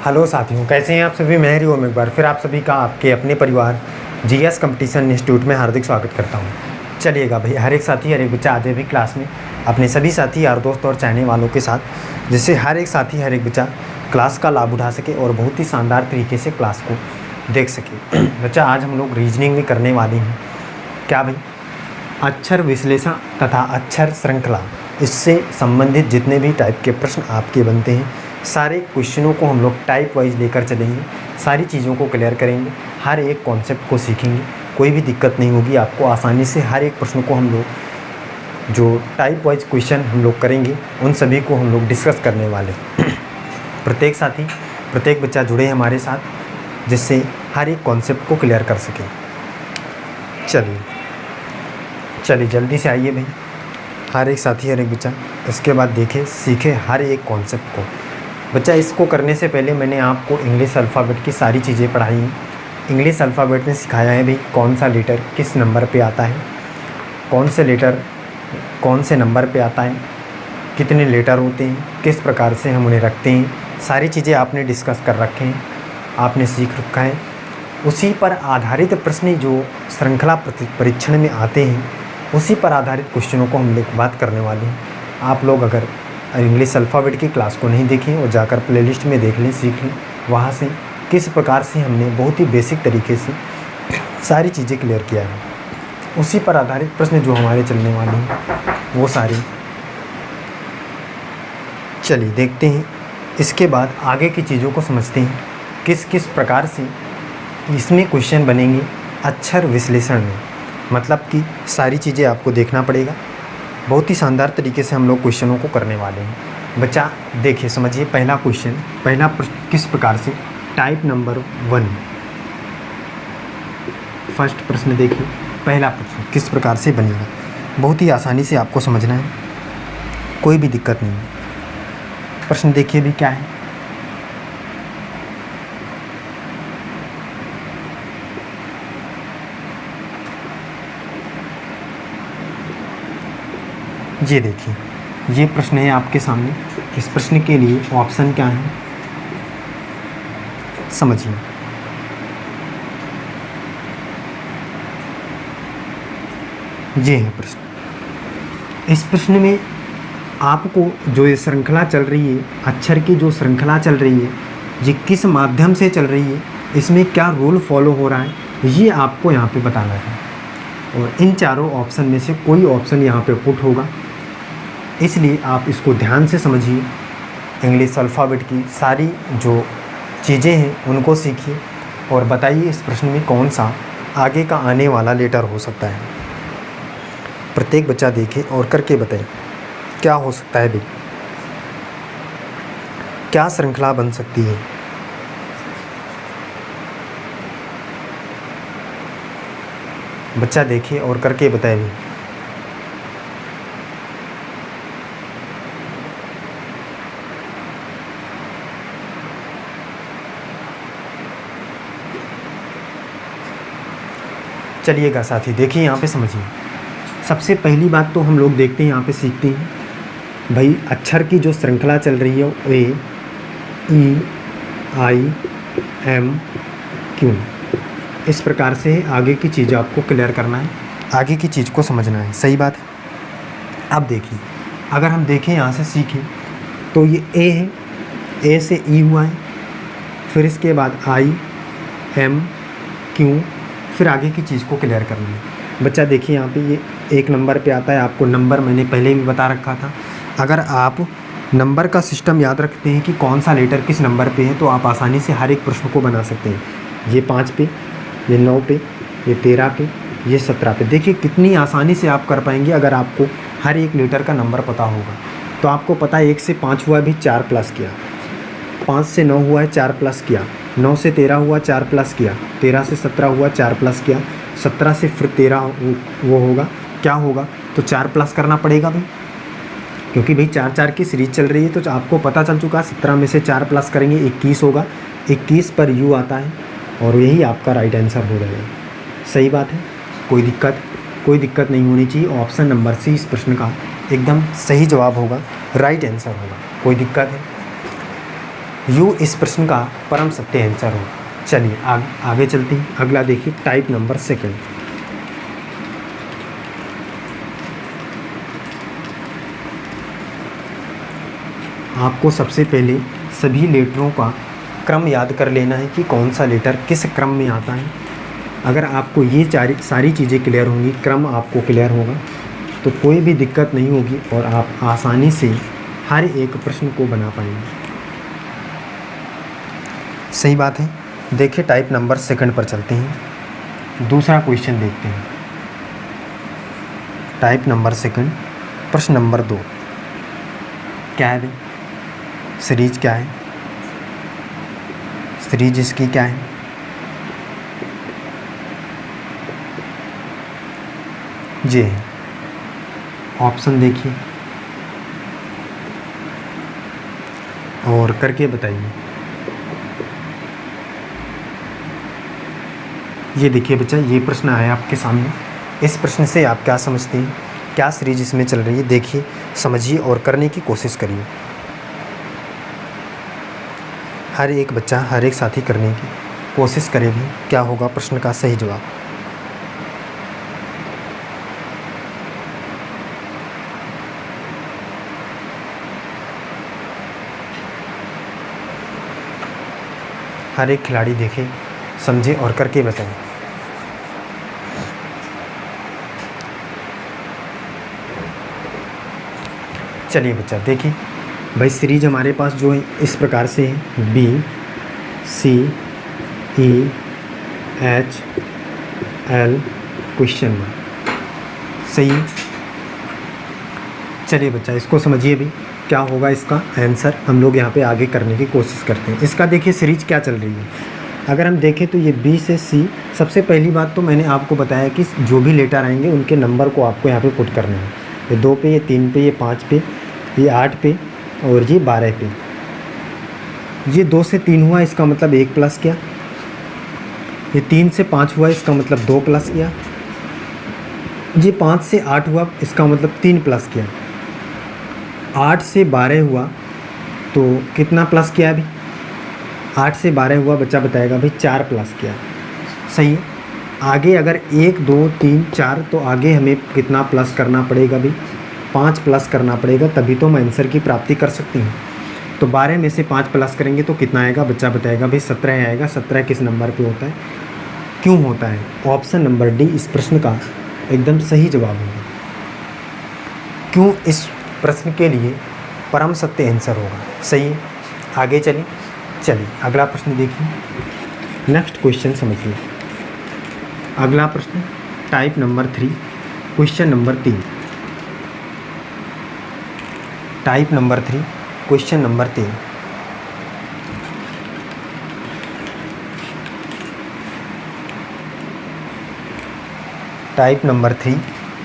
Hello साथियों, कैसे हैं आप सभी। मैं हरिओम एक बार फिर आप सभी का आपके अपने परिवार जीएस कंपटीशन इंस्टीट्यूट में हार्दिक स्वागत करता हूं। चलिएगा भाई, हर एक साथी हर एक बच्चा आज भी क्लास में अपने सभी साथी यार दोस्त और चाहने वालों के साथ, जिससे हर एक साथी हर एक बच्चा क्लास का लाभ उठा सके और बहुत ही शानदार तरीके से क्लास को देख सके। बच्चा आज हम लोग रीजनिंग में करने वाले हैं क्या भाई, अक्षर विश्लेषण तथा अक्षर श्रृंखला, इससे संबंधित जितने भी टाइप के प्रश्न आपके बनते हैं सारे क्वेश्चनों को हम लोग टाइप वाइज लेकर चलेंगे। सारी चीज़ों को क्लियर करेंगे, हर एक कॉन्सेप्ट को सीखेंगे, कोई भी दिक्कत नहीं होगी आपको। आसानी से हर एक प्रश्न को हम लोग जो टाइप वाइज क्वेश्चन हम लोग करेंगे उन सभी को हम लोग डिस्कस करने वाले प्रत्येक साथी प्रत्येक बच्चा जुड़े हमारे साथ, जिससे हर एक कॉन्सेप्ट को क्लियर कर सके। चलिए जल्दी से आइए भाई, हर एक साथी हर एक बच्चा इसके बाद देखे सीखे हर एक कॉन्सेप्ट को। बच्चा इसको करने से पहले मैंने आपको इंग्लिश अल्फ़ाबेट की सारी चीज़ें पढ़ाई हैं। इंग्लिश अल्फ़ाबेट में सिखाया है भाई कौन सा लेटर किस नंबर पे आता है, कौन से लेटर कौन से नंबर पे आता है, कितने लेटर होते हैं, किस प्रकार से हम उन्हें रखते हैं। सारी चीज़ें आपने डिस्कस कर रखे हैं, आपने सीख रखा है। उसी पर आधारित प्रश्न जो श्रृंखला परीक्षण में आते हैं उसी पर आधारित क्वेश्चनों को हम लोग बात करने वाले हैं। आप लोग अगर इंग्लिश अल्फ़ाबेट की क्लास को नहीं देखें और जाकर प्लेलिस्ट में देख लें, सीख लें, वहाँ से किस प्रकार से हमने बहुत ही बेसिक तरीके से सारी चीज़ें क्लियर किया है। उसी पर आधारित प्रश्न जो हमारे चलने वाले हैं वो सारे चलिए देखते हैं। इसके बाद आगे की चीज़ों को समझते हैं किस किस प्रकार से इसमें क्वेश्चन बनेंगे अक्षर विश्लेषण में। मतलब कि सारी चीज़ें आपको देखना पड़ेगा, बहुत ही शानदार तरीके से हम लोग क्वेश्चनों को करने वाले हैं। बच्चा देखिए समझिए, पहला क्वेश्चन, पहला प्रश्न किस प्रकार से, टाइप नंबर 1, फर्स्ट प्रश्न देखिए, पहला प्रश्न किस प्रकार से बनेगा। बहुत ही आसानी से आपको समझना है, कोई भी दिक्कत नहीं है। प्रश्न देखिए भी क्या है, ये देखिए ये प्रश्न है आपके सामने। इस प्रश्न के लिए ऑप्शन क्या है समझिए। ये है प्रश्न। इस प्रश्न में आपको जो ये श्रृंखला चल रही है, अक्षर की जो श्रृंखला चल रही है, ये किस माध्यम से चल रही है, इसमें क्या रूल फॉलो हो रहा है, ये आपको यहाँ पे बताना है। और इन चारों ऑप्शन में से कोई ऑप्शन यहाँ पे पुट होगा, इसलिए आप इसको ध्यान से समझिए। इंग्लिश अल्फ़ाबेट की सारी जो चीज़ें हैं उनको सीखिए और बताइए इस प्रश्न में कौन सा आगे का आने वाला लेटर हो सकता है। प्रत्येक बच्चा देखे और करके बताए क्या हो सकता है भाई, क्या श्रृंखला बन सकती है। बच्चा देखे और करके बताए भी। चलिएगा साथी, देखिए यहाँ पे समझिए। सबसे पहली बात तो हम लोग देखते हैं, यहाँ पे सीखते हैं भाई अक्षर की जो श्रृंखला चल रही है ए, ई, आई, एम, क्यू, इस प्रकार से आगे की चीज़ आपको क्लियर करना है, आगे की चीज़ को समझना है। सही बात है। अब देखिए, अगर हम देखें यहाँ से सीखें तो ये ए है, ए से ई हुआ है, फिर इसके बाद आई, एम, क्यू, फिर आगे की चीज़ को क्लियर करना है। बच्चा देखिए यहाँ पे ये एक नंबर पे आता है, आपको नंबर मैंने पहले भी बता रखा था। अगर आप नंबर का सिस्टम याद रखते हैं कि कौन सा लेटर किस नंबर पे है, तो आप आसानी से हर एक प्रश्न को बना सकते हैं। ये 5 पे, ये 9 पे, ये 13 पे, ये 17 पे। देखिए कितनी आसानी से आप कर पाएंगे अगर आपको हर एक लेटर का नंबर पता होगा। तो आपको पता है 1 से 5 हुआ भी 4 प्लस किया, 5 से 9 हुआ है 4 प्लस किया, 9 से 13 हुआ 4 प्लस किया, 13 से 17 हुआ 4 प्लस किया, 17 से फिर 13 वो होगा, क्या होगा, तो 4 प्लस करना पड़ेगा भाई, क्योंकि भाई 4-4 की सीरीज चल रही है। तो आपको पता चल चुका, 17 में से 4 प्लस करेंगे 21 होगा, 21 पर यू आता है और यही आपका राइट आंसर हो जाएगा। सही बात है, कोई दिक्कत नहीं होनी चाहिए। ऑप्शन नंबर सी इस प्रश्न का एकदम सही जवाब होगा, राइट आंसर होगा। कोई दिक्कत है? यू इस प्रश्न का परम सत्य आंसर हो। चलिए आगे चलते हैं। अगला देखिए टाइप नंबर सेकंड। आपको सबसे पहले सभी लेटरों का क्रम याद कर लेना है कि कौन सा लेटर किस क्रम में आता है। अगर आपको ये सारी चीज़ें क्लियर होंगी, क्रम आपको क्लियर होगा, तो कोई भी दिक्कत नहीं होगी और आप आसानी से हर एक प्रश्न को बना पाएंगे। सही बात है। देखिए टाइप नंबर सेकंड पर चलते हैं। दूसरा क्वेश्चन देखते हैं। टाइप नंबर सेकंड, प्रश्न नंबर 2 क्या है? सीरीज क्या है? सीरीज इसकी क्या है? जी ऑप्शन देखिए और करके बताइए। ये देखिए बच्चा, ये प्रश्न आया आपके सामने। इस प्रश्न से आप क्या समझते हैं, क्या सीरीज इसमें चल रही है? देखिए, समझिए और करने की कोशिश करिए। हर एक बच्चा, हर एक साथी करने की कोशिश करे भी क्या होगा प्रश्न का सही जवाब। हर एक खिलाड़ी देखे, समझे और करके बताएं। चलिए बच्चा देखिए, भाई सीरीज हमारे पास जो है इस प्रकार से है, B C E H L question mark. सही है। चलिए बच्चा इसको समझिए भी क्या होगा इसका आंसर। हम लोग यहाँ पे आगे करने की कोशिश करते हैं। इसका देखिए सीरीज क्या चल रही है। अगर हम देखें तो ये B से C, सबसे पहली बात तो मैंने आपको बताया कि जो भी लेटर आएंगे उनके नंबर को आपको यहाँ पे पुट करना है। ये 2 पे, ये 3 पे, ये 5 पे, ये 8 पे और ये 12 पे। ये 2 से 3 हुआ, इसका मतलब 1 प्लस किया। ये 3 से 5 हुआ, इसका मतलब 2 प्लस किया। ये 5 से 8 हुआ, इसका मतलब 3 प्लस किया। 8 से 12 हुआ तो कितना प्लस किया अभी? 8 से 12 हुआ, बच्चा बताएगा भाई 4 प्लस किया। सही है। आगे अगर 1 2 3 4 तो आगे हमें कितना प्लस करना पड़ेगा भाई? 5 प्लस करना पड़ेगा, तभी तो हम आंसर की प्राप्ति कर सकते हैं। तो 12 में से 5 प्लस करेंगे तो कितना आएगा? बच्चा बताएगा भाई 17 आएगा। 17 किस नंबर पे होता है, क्यों होता है? ऑप्शन नंबर डी इस प्रश्न का एकदम सही जवाब होगा। क्यों इस प्रश्न के लिए परम सत्य आंसर होगा। सही है। आगे चलिए अगला प्रश्न देखिए। नेक्स्ट क्वेश्चन समझिए। अगला प्रश्न type number 3 question number 3। Type number 3 question number 3। Type number 3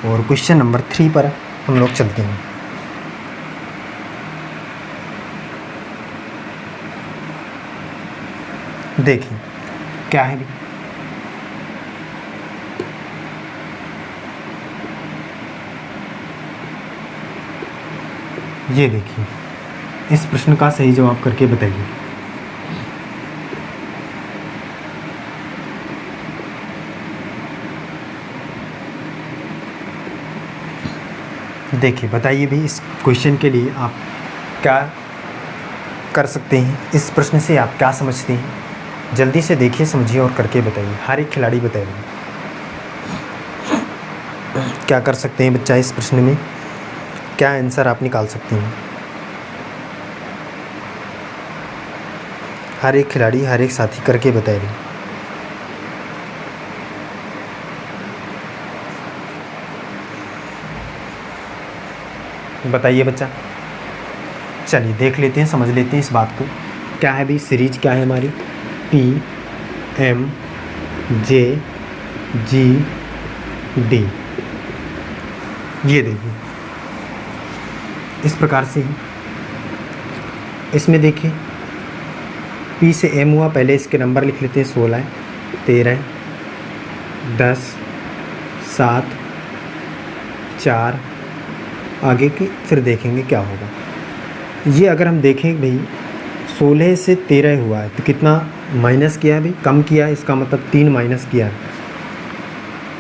और क्वेश्चन नंबर 3 पर हम लोग चलते हैं। देखिए क्या है भी, ये देखिए इस प्रश्न का सही जवाब करके बताइए। देखिए बताइए भी इस क्वेश्चन के लिए आप क्या कर सकते हैं, इस प्रश्न से आप क्या समझते हैं। जल्दी से देखिए, समझिए और करके बताइए। हर एक खिलाड़ी बताइए क्या कर सकते हैं बच्चा इस प्रश्न में, क्या आंसर आप निकाल सकते हैं। हर एक खिलाड़ी, हर एक साथी करके बताइए। बताइए बच्चा। चलिए देख लेते हैं, समझ लेते हैं इस बात को। क्या है भी सीरीज, क्या है हमारी? P M J G D। ये देखिए इस प्रकार से है। इसमें देखिए P से M हुआ, पहले इसके नंबर लिख लेते हैं। 16 13 10 7 4, आगे की फिर देखेंगे क्या होगा। ये अगर हम देखें भाई 16 से 13 हुआ है तो कितना माइनस किया है अभी, कम किया है, इसका मतलब 3 माइनस किया है।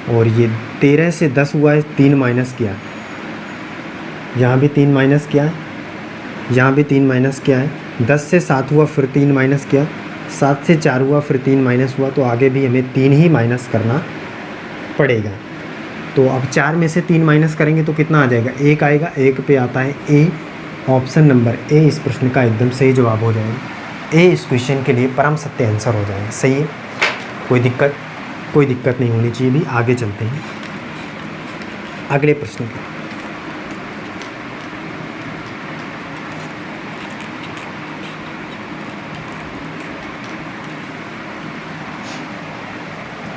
और ये 13 से 10 हुआ है, 3 माइनस किया है, यहाँ भी 3 माइनस किया है, यहाँ भी 3 माइनस किया है। 10 से 7 हुआ फिर 3 माइनस किया, 7 से 4 हुआ फिर 3 माइनस हुआ, तो आगे भी हमें 3 ही माइनस करना पड़ेगा। तो अब 4 में से 3 माइनस करेंगे तो कितना आ जाएगा, 1 आएगा। 1 पे आता है ए, ऑप्शन नंबर ए इस प्रश्न का एकदम सही जवाब हो जाएगा। ए इस क्वेश्चन के लिए परम सत्य आंसर हो जाएगा। सही है, कोई दिक्कत नहीं होनी चाहिए। भी आगे चलते हैं अगले प्रश्न की।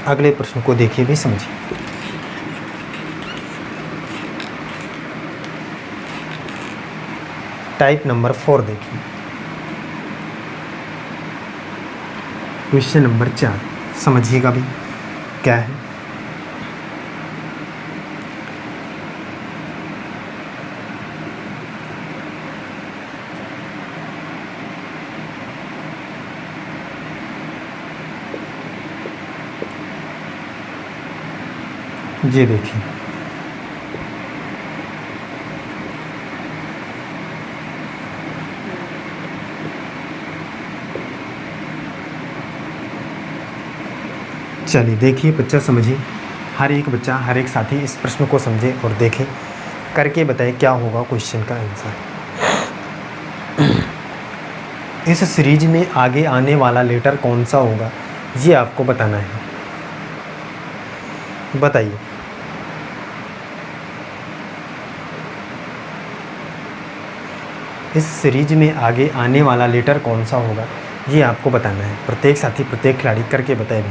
अगले प्रश्न को देखिए भी समझिए। टाइप नंबर 4 देखिए, क्वेश्चन नंबर 4 समझिएगा भी क्या है। ये देखिए, चलिए देखिए बच्चा समझिए, हर एक बच्चा हर एक साथी इस प्रश्न को समझे और देखे, करके बताए क्या होगा क्वेश्चन का आंसर। इस सीरीज में आगे आने वाला लेटर कौन सा होगा, ये आपको बताना है। बताइए। इस सीरीज में आगे आने वाला लेटर कौन सा होगा, ये आपको बताना है। प्रत्येक साथी प्रत्येक खिलाड़ी करके बताए भी।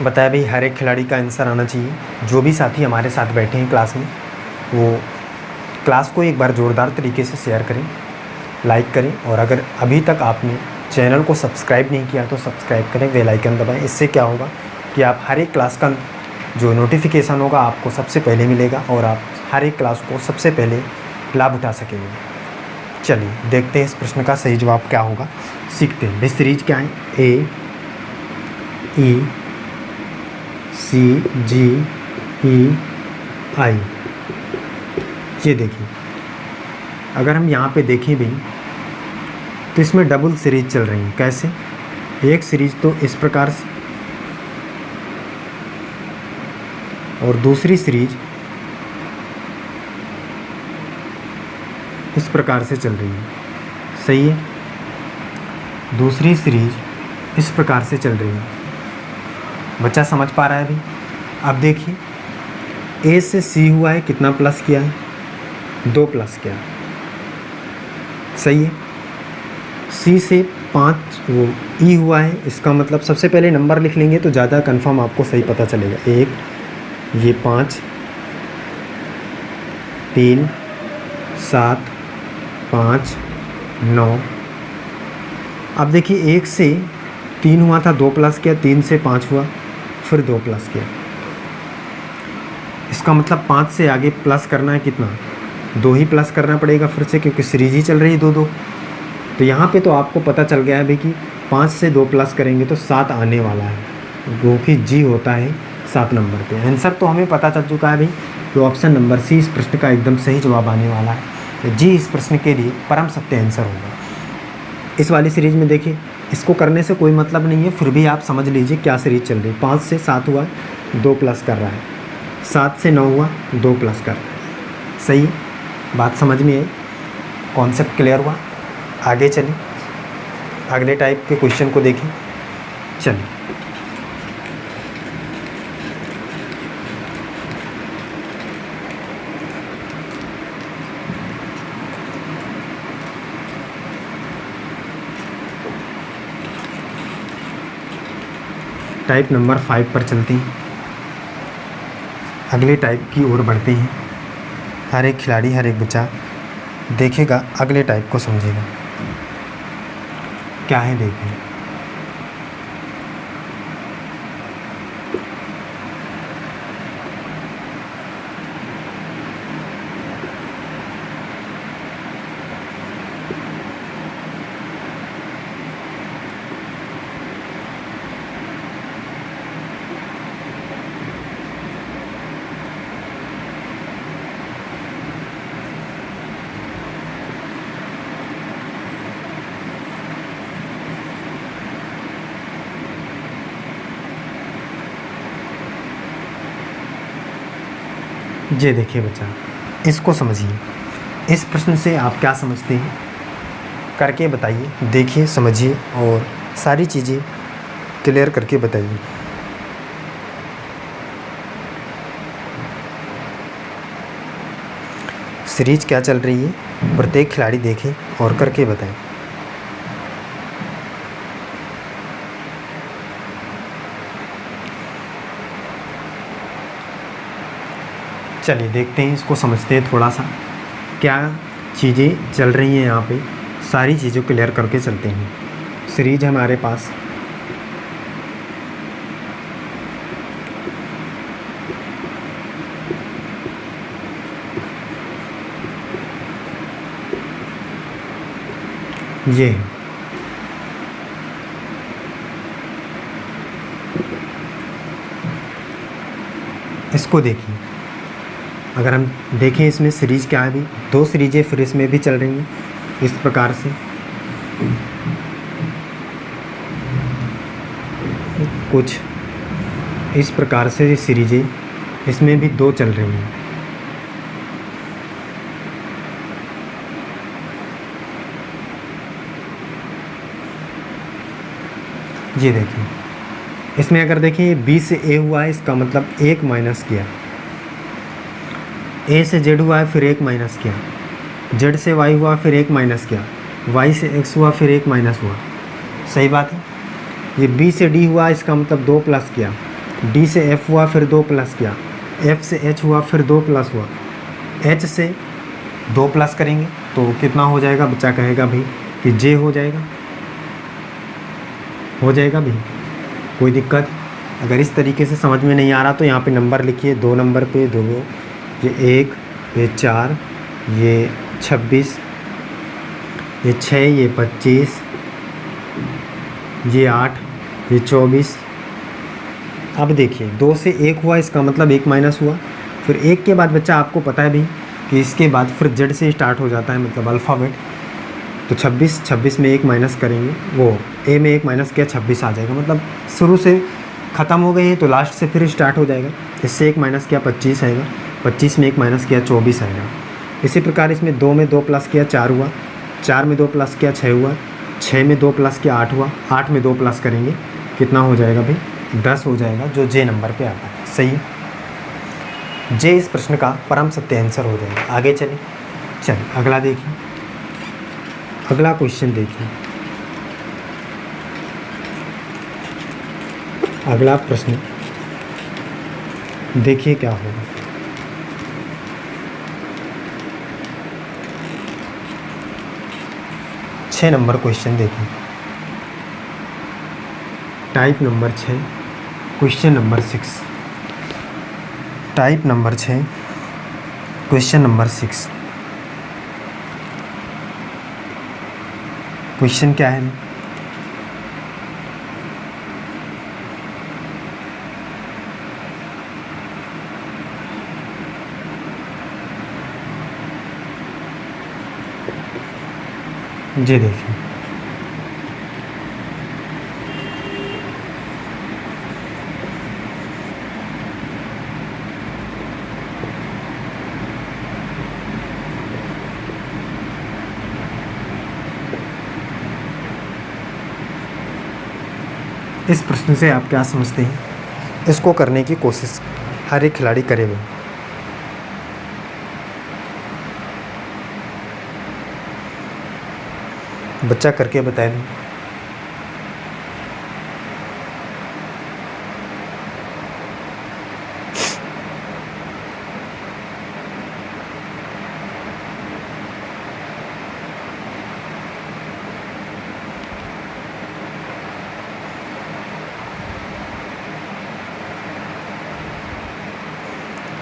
बताया भाई, हर एक खिलाड़ी का आंसर आना चाहिए। जो भी साथी हमारे साथ बैठे हैं क्लास में, वो क्लास को एक बार ज़ोरदार तरीके से शेयर करें, लाइक करें, और अगर अभी तक आपने चैनल को सब्सक्राइब नहीं किया तो सब्सक्राइब करें, बेल आइकन दबाएं। इससे क्या होगा कि आप हर एक क्लास का जो नोटिफिकेशन होगा आपको सबसे पहले मिलेगा और आप हर एक क्लास को सबसे पहले लाभ उठा सकेंगे। चलिए देखते हैं इस प्रश्न का सही जवाब क्या होगा, सीखते हैं। सीरीज क्या है, ए ई सी जी ई आई। ये देखिए, अगर हम यहाँ पे देखें भी तो इसमें डबल सीरीज चल रही है। कैसे, एक सीरीज तो इस प्रकार से और दूसरी सीरीज इस प्रकार से चल रही है। सही है, दूसरी सीरीज इस प्रकार से चल रही है। बच्चा समझ पा रहा है अभी। अब देखिए, ए से सी हुआ है, कितना प्लस किया है, 2 प्लस किया। सही है, सी से 5 वो ई हुआ है, इसका मतलब सबसे पहले नंबर लिख लेंगे तो ज़्यादा कंफर्म आपको सही पता चलेगा। 1, ये 5, 3, 7, 5, 9। अब देखिए, 1 से 3 हुआ था, 2 प्लस किया, 3 से 5 हुआ, फिर 2 प्लस किया। इसका मतलब 5 से आगे प्लस करना है, कितना, 2 ही प्लस करना पड़ेगा फिर से, क्योंकि सीरीज ही चल रही है 2-2। तो यहाँ पे तो आपको पता चल गया है भाई कि 5 से 2 प्लस करेंगे तो 7 आने वाला है, क्योंकि जी होता है 7 नंबर पे। आंसर तो हमें पता चल चुका है भाई, तो ऑप्शन नंबर सी इस प्रश्न का एकदम सही जवाब आने वाला है। तो जी इस प्रश्न के लिए परम सत्य आंसर होगा। इस वाली सीरीज में देखिए, इसको करने से कोई मतलब नहीं है, फिर भी आप समझ लीजिए क्या सीरीज चल रही है। 5 से 7 हुआ, 2 प्लस कर रहा है, 7 से 9 हुआ, 2 प्लस कर रहा है। सही, बात समझ में आई, कॉन्सेप्ट क्लियर हुआ। आगे चलिए, अगले टाइप के क्वेश्चन को देखें। चलिए, टाइप नंबर 5 पर चलते हैं, अगले टाइप की ओर बढ़ते हैं। हर एक खिलाड़ी हर एक बच्चा देखेगा, अगले टाइप को समझेगा क्या है। देखिए, ये देखिए बच्चा, इसको समझिए। इस प्रश्न से आप क्या समझते हैं करके बताइए। देखिए, समझिए और सारी चीज़ें क्लियर करके बताइए। सीरीज क्या चल रही है प्रत्येक खिलाड़ी देखें और करके बताएं। चलिए देखते हैं, इसको समझते हैं थोड़ा सा, क्या चीज़ें चल रही हैं यहाँ पे, सारी चीज़ों को क्लियर करके चलते हैं। सीरीज हमारे पास ये है। इसको देखिए, अगर हम देखें इसमें सीरीज क्या है भी, 2 सीरीजें फिर इसमें भी चल रही हैं इस प्रकार से। कुछ इस प्रकार से ये सीरीजें इसमें भी 2 चल रही हैं। ये देखिए, इसमें अगर देखें बी से ए हुआ है, इसका मतलब 1 माइनस किया, ए से जेड हुआ है फिर 1 माइनस किया, जेड से वाई हुआ फिर 1 माइनस किया, वाई से एक्स हुआ फिर 1 माइनस हुआ। सही बात है। ये बी से डी हुआ, इसका मतलब 2 प्लस किया, डी से एफ हुआ फिर 2 प्लस किया, एफ से एच हुआ फिर 2 प्लस हुआ, एच से 2 प्लस करेंगे तो कितना हो जाएगा, बच्चा कहेगा भाई कि जे हो जाएगा भी। कोई दिक्कत? अगर इस तरीके से समझ में नहीं आ रहा तो यहाँ पे नंबर लिखिए, 2 नंबर पे 2, ये 1, ये 4, ये 26, ये 6, ये 25, ये 8, ये 24। अब देखिए 2 से 1 हुआ, इसका मतलब 1 माइनस हुआ। फिर 1 के बाद बच्चा आपको पता है भी कि इसके बाद फिर जेड से स्टार्ट हो जाता है, मतलब अल्फ़ाबेट। तो 26 में 1 माइनस करेंगे, वो ए में 1 माइनस किया 26 आ जाएगा, मतलब शुरू से ख़त्म हो गए हैं तो लास्ट से फिर स्टार्ट हो जाएगा। इससे 1 माइनस किया 25 आएगा, 25 में 1 माइनस किया 24 आएगा। इसी प्रकार इसमें 2 में 2 प्लस किया 4 हुआ, 4 में 2 प्लस किया 6 हुआ, 6 में 2 प्लस किया 8 हुआ, 8 में 2 प्लस करेंगे कितना हो जाएगा भाई, 10 हो जाएगा, जो जे नंबर पे आता है। सही, जे इस प्रश्न का परम सत्य आंसर हो जाएगा। आगे चलिए अगला देखिए, अगला क्वेश्चन देखिए। अगला प्रश्न देखिए क्या होगा। छः नंबर क्वेश्चन देखिए, type number 6, question number 6। Type number 6, question number 6। Question क्या है? जी देखिए, इस प्रश्न से आप क्या समझते हैं? इसको करने की कोशिश हर एक खिलाड़ी करेगा। बच्चा करके बताए दें।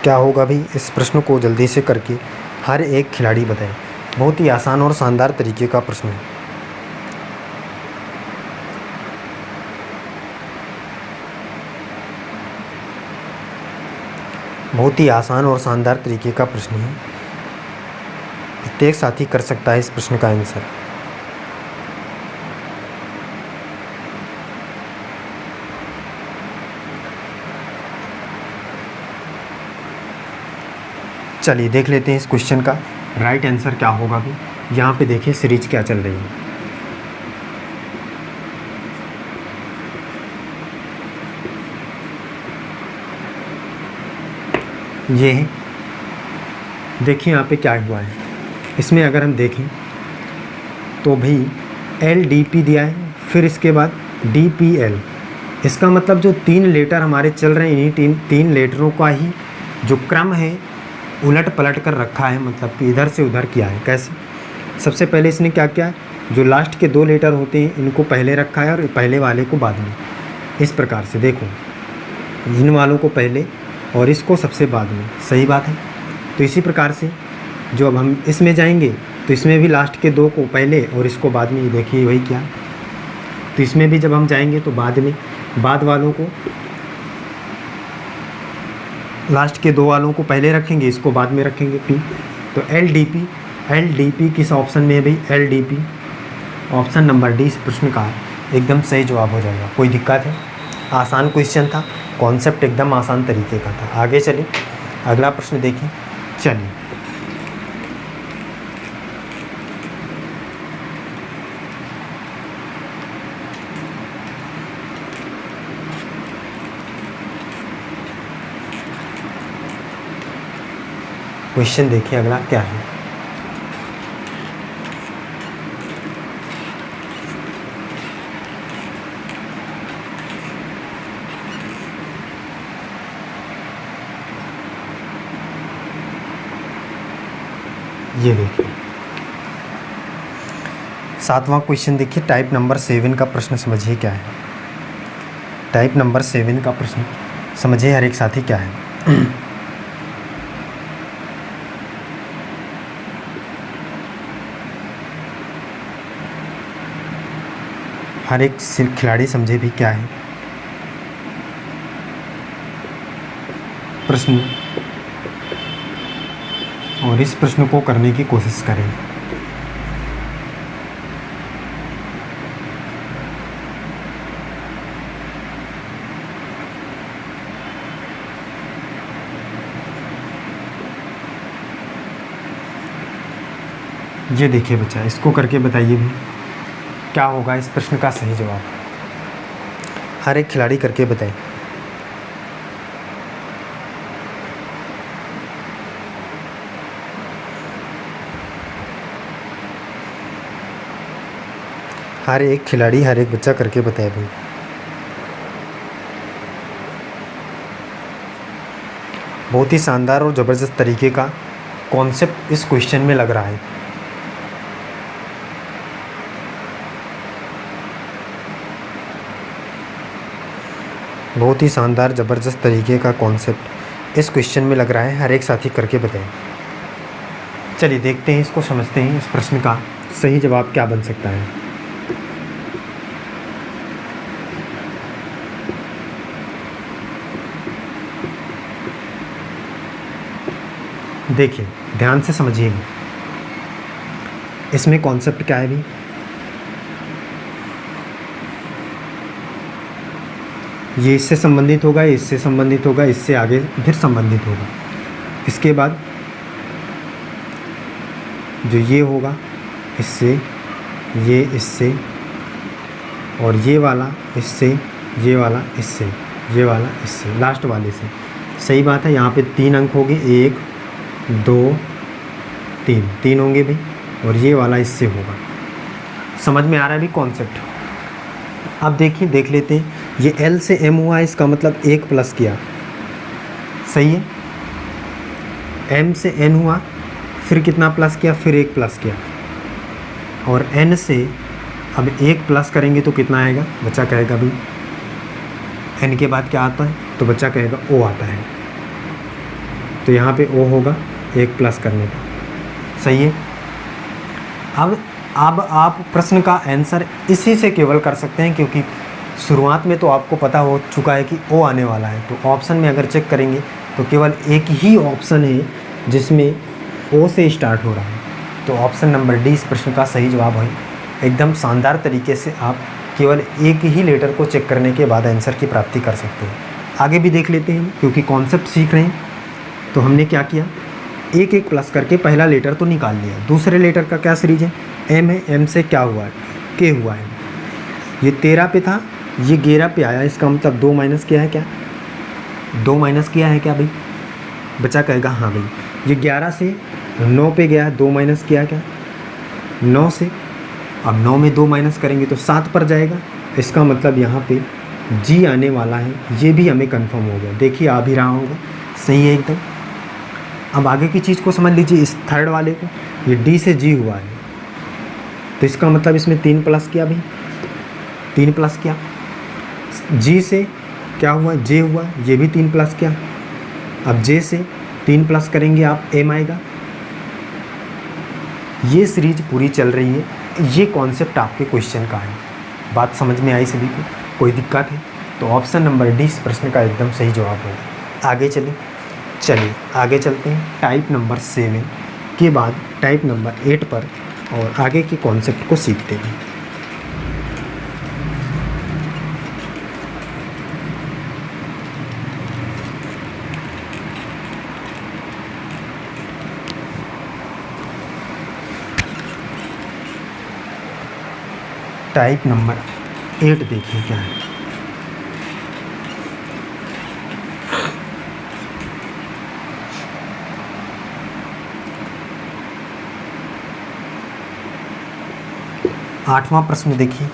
क्या होगा भी, इस प्रश्न को जल्दी से करके हर एक खिलाड़ी बताए। बहुत ही आसान और शानदार तरीके का प्रश्न है। बहुत ही आसान और शानदार तरीके का प्रश्न है, प्रत्येक साथी कर सकता है इस प्रश्न का आंसर। चलिए देख लेते हैं इस क्वेश्चन का राइट आंसर क्या होगा भी। यहाँ पे देखिए सीरीज क्या चल रही है। ये है, देखिए यहाँ पे क्या हुआ है। इसमें अगर हम देखें तो भाई LDP दिया है, फिर इसके बाद DPL। इसका मतलब जो 3 लेटर हमारे चल रहे हैं, इन्हीं तीन लेटरों का ही जो क्रम है उलट पलट कर रखा है, मतलब कि इधर से उधर किया है। कैसे? सबसे पहले इसने क्या किया है, जो लास्ट के 2 लेटर होते हैं इनको पहले रखा है और पहले वाले को बाद में। इस प्रकार से देखो, इन वालों को पहले और इसको सबसे बाद में। सही बात है। तो इसी प्रकार से जो अब हम इसमें जाएंगे तो इसमें भी लास्ट के 2 को पहले और इसको बाद में। देखिए वही क्या, तो इसमें भी जब हम जाएंगे तो बाद में, बाद वालों को, लास्ट के 2 वालों को पहले रखेंगे, इसको बाद में रखेंगे P। तो LDP किस ऑप्शन में है भाई? LDP ऑप्शन नंबर डी इस प्रश्न का एकदम सही जवाब हो जाएगा। कोई दिक्कत है? आसान क्वेश्चन था, कॉन्सेप्ट एकदम आसान तरीके का था। आगे चलिए अगला प्रश्न देखें। चलिए क्वेश्चन देखिए अगला क्या है। ये देखिए 7वां क्वेश्चन देखिए, टाइप नंबर 7 का प्रश्न समझिए क्या है। टाइप नंबर 7 का प्रश्न समझिए हर एक साथी क्या है। हर एक खिलाड़ी समझे भी क्या है प्रश्न, और इस प्रश्न को करने की कोशिश करें। ये देखिए बच्चा, इसको करके बताइए भी क्या होगा इस प्रश्न का सही जवाब। हर एक खिलाड़ी करके बताए। हर एक खिलाड़ी, हर एक बच्चा करके बताए भाई। बहुत ही शानदार और ज़बरदस्त तरीके का कॉन्सेप्ट इस क्वेश्चन में लग रहा है। बहुत ही शानदार ज़बरदस्त तरीके का कॉन्सेप्ट इस क्वेश्चन में लग रहा है। हर एक साथी करके बताएं। चलिए देखते हैं, इसको समझते हैं, इस प्रश्न का सही जवाब क्या बन सकता है। देखिए ध्यान से समझिएगा, इसमें कॉन्सेप्ट क्या है भी। ये इससे संबंधित होगा, इससे संबंधित होगा, इससे आगे फिर संबंधित होगा। इसके बाद जो ये होगा इससे, ये इससे, और ये वाला इससे, ये वाला इससे, ये वाला इससे, लास्ट वाले से। सही बात है। यहाँ पे 3 अंक होंगे, 1 2 3 होंगे भाई, और ये वाला इससे होगा। समझ में आ रहा है भी कॉन्सेप्ट। अब देखिए, देख लेते हैं। ये L से M हुआ, इसका मतलब 1 प्लस किया। सही है। M से N हुआ, फिर कितना प्लस किया, फिर 1 प्लस किया। और N से अब 1 प्लस करेंगे तो कितना आएगा? बच्चा कहेगा भाई N के बाद क्या आता है? तो बच्चा कहेगा O आता है। तो यहाँ पे O होगा 1 प्लस करने पर। सही है। अब आप प्रश्न का आंसर इसी से केवल कर सकते हैं, क्योंकि शुरुआत में तो आपको पता हो चुका है कि O आने वाला है। तो ऑप्शन में अगर चेक करेंगे तो केवल एक ही ऑप्शन है जिसमें O से स्टार्ट हो रहा है। तो ऑप्शन नंबर डी इस प्रश्न का सही जवाब है। एकदम शानदार तरीके से आप केवल एक ही लेटर को चेक करने के बाद आंसर की प्राप्ति कर सकते हैं। आगे भी देख लेते हैं, क्योंकि कॉन्सेप्ट सीख रहे हैं। तो हमने क्या किया, एक एक प्लस करके पहला लेटर तो निकाल लिया, दूसरे लेटर का क्या सीरीज है, एम है, एम से क्या हुआ है, के हुआ है। ये 13 पे था, ये 11 पे आया, इसका मतलब 2 माइनस किया है क्या, 2 माइनस किया है क्या भाई। बच्चा कहेगा हाँ भाई। ये 11 से 9 पे गया, 2 माइनस किया क्या 9 से। अब 9 में 2 माइनस करेंगे तो 7 पर जाएगा, इसका मतलब यहाँ पे जी आने वाला है। ये भी हमें कंफर्म हो गया, देखिए आ भी रहा होगा, सही है एकदम। अब आगे की चीज़ को समझ लीजिए, इस थर्ड वाले को, ये डी से जी हुआ है तो इसका मतलब इसमें 3 प्लस किया भाई, 3 प्लस किया। जी से क्या हुआ, जे हुआ, ये भी 3 प्लस किया। अब जे से 3 प्लस करेंगे आप, एम आएगा। ये सीरीज पूरी चल रही है, ये कॉन्सेप्ट आपके क्वेश्चन का है। बात समझ में आई सभी को, कोई दिक्कत है तो ऑप्शन नंबर डी इस प्रश्न का एकदम सही जवाब होगा। आगे चलिए आगे चलते हैं टाइप नंबर 7 के बाद टाइप नंबर 8 पर और आगे के कॉन्सेप्ट को सीखते हैं। टाइप नंबर 8 देखिए क्या है। आठवां प्रश्न देखिए,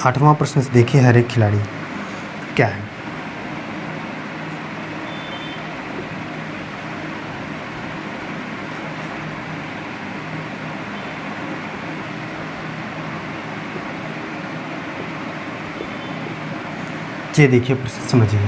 आठवां प्रश्न से देखिए हर एक खिलाड़ी क्या है। ये देखिए प्रश्न समझिए।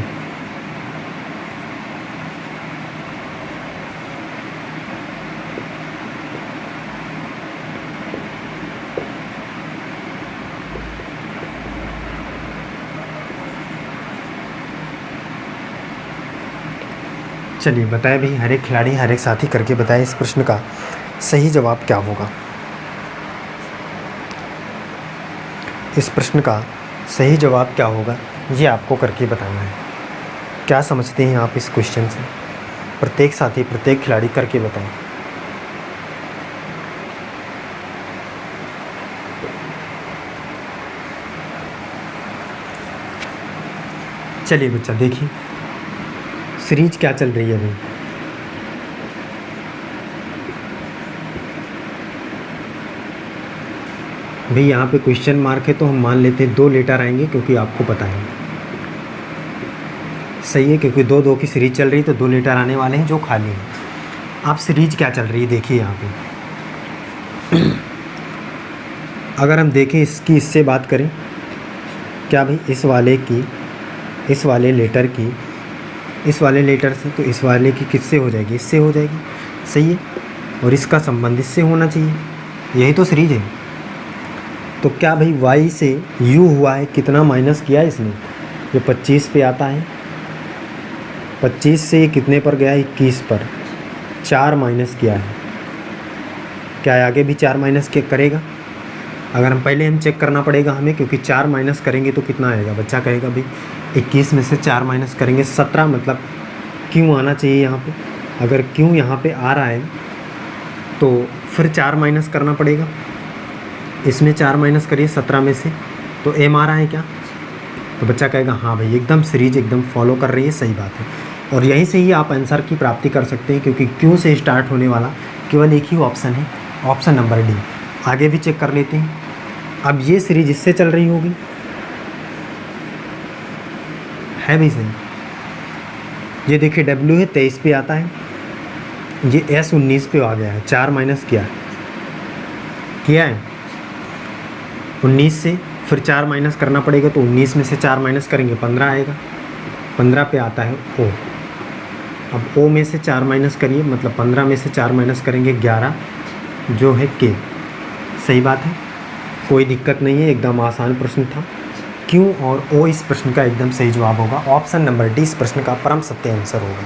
चलिए बताए भाई, हर एक खिलाड़ी हर एक साथी करके बताए इस प्रश्न का सही जवाब क्या होगा। इस प्रश्न का सही जवाब क्या होगा ये आपको करके बताना है। क्या समझते हैं आप इस क्वेश्चन से, प्रत्येक साथी प्रत्येक खिलाड़ी करके बताएं। चलिए बच्चा देखिए सीरीज क्या चल रही है अभी। भाई यहाँ पे क्वेश्चन मार्क है तो हम मान लेते हैं 2 लेटर आएंगे, क्योंकि आपको पता है सही है, क्योंकि 2-2 की सीरीज चल रही है तो 2 लेटर आने वाले हैं जो खाली हैं। आप सीरीज क्या चल रही है देखिए यहाँ पे। अगर हम देखें इसकी, इससे बात करें क्या भाई, इस वाले की, इस वाले लेटर की, इस वाले लेटर से, तो इस वाले की किससे हो जाएगी, इससे हो जाएगी, सही है। और इसका संबंध इससे होना चाहिए, यही तो सीरीज है। तो क्या भाई y से u हुआ है, कितना माइनस किया है इसने, ये 25 पे आता है, 25 से ये कितने पर गया, 21 पर, 4 माइनस किया है। क्या आगे भी 4 माइनस के करेगा, अगर हम पहले हम चेक करना पड़ेगा हमें, क्योंकि 4 माइनस करेंगे तो कितना आएगा। बच्चा कहेगा भाई 21 में से 4 माइनस करेंगे 17, मतलब क्यों आना चाहिए यहाँ पे। अगर क्यों यहाँ पे आ रहा है तो फिर 4 माइनस करना पड़ेगा, इसमें 4 माइनस करिए 17 में से, तो एम आ रहा है क्या। तो बच्चा कहेगा हाँ भाई एकदम सीरीज एकदम फॉलो कर रही है, सही बात है। और यहीं से ही आप आंसर की प्राप्ति कर सकते हैं, क्योंकि क्यों से स्टार्ट होने वाला केवल एक ही ऑप्शन है, ऑप्शन नंबर डी। आगे भी चेक कर लेते हैं। अब ये सीरीज इससे चल रही होगी, है भी सही। ये देखिए W है 23 पे आता है, ये S 19 पे आ गया है, 4 माइनस किया है 19 से, फिर 4 माइनस करना पड़ेगा, तो 19 में से 4 माइनस करेंगे 15 आएगा, 15 पे आता है O। अब O में से 4 माइनस करिए, मतलब 15 में से 4 माइनस करेंगे 11, जो है K। सही बात है, कोई दिक्कत नहीं है, एकदम आसान प्रश्न था। क्यों और O इस प्रश्न का एकदम सही जवाब होगा, ऑप्शन नंबर डी इस प्रश्न का परम सत्य आंसर होगा,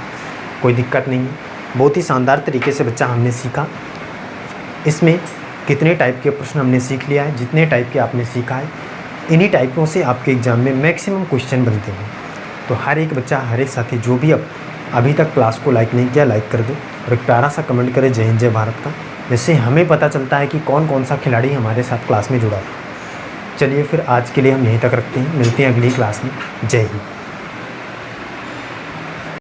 कोई दिक्कत नहीं है। बहुत ही शानदार तरीके से बच्चा हमने सीखा। इसमें कितने टाइप के प्रश्न हमने सीख लिया है, जितने टाइप के आपने सीखा है, इन्हीं टाइपों से आपके एग्ज़ाम में मैक्सिमम क्वेश्चन बनते हैं। तो हर एक बच्चा, हर एक साथी जो भी अब अभी तक क्लास को लाइक नहीं किया, लाइक कर दो और एक प्यारा सा कमेंट करें जय हिंद जय भारत का, जिससे हमें पता चलता है कि कौन कौन सा खिलाड़ी हमारे साथ क्लास में जुड़ा था। चलिए फिर आज के लिए हम यहीं तक रखते हैं, मिलते हैं अगली क्लास में। जय हिंद।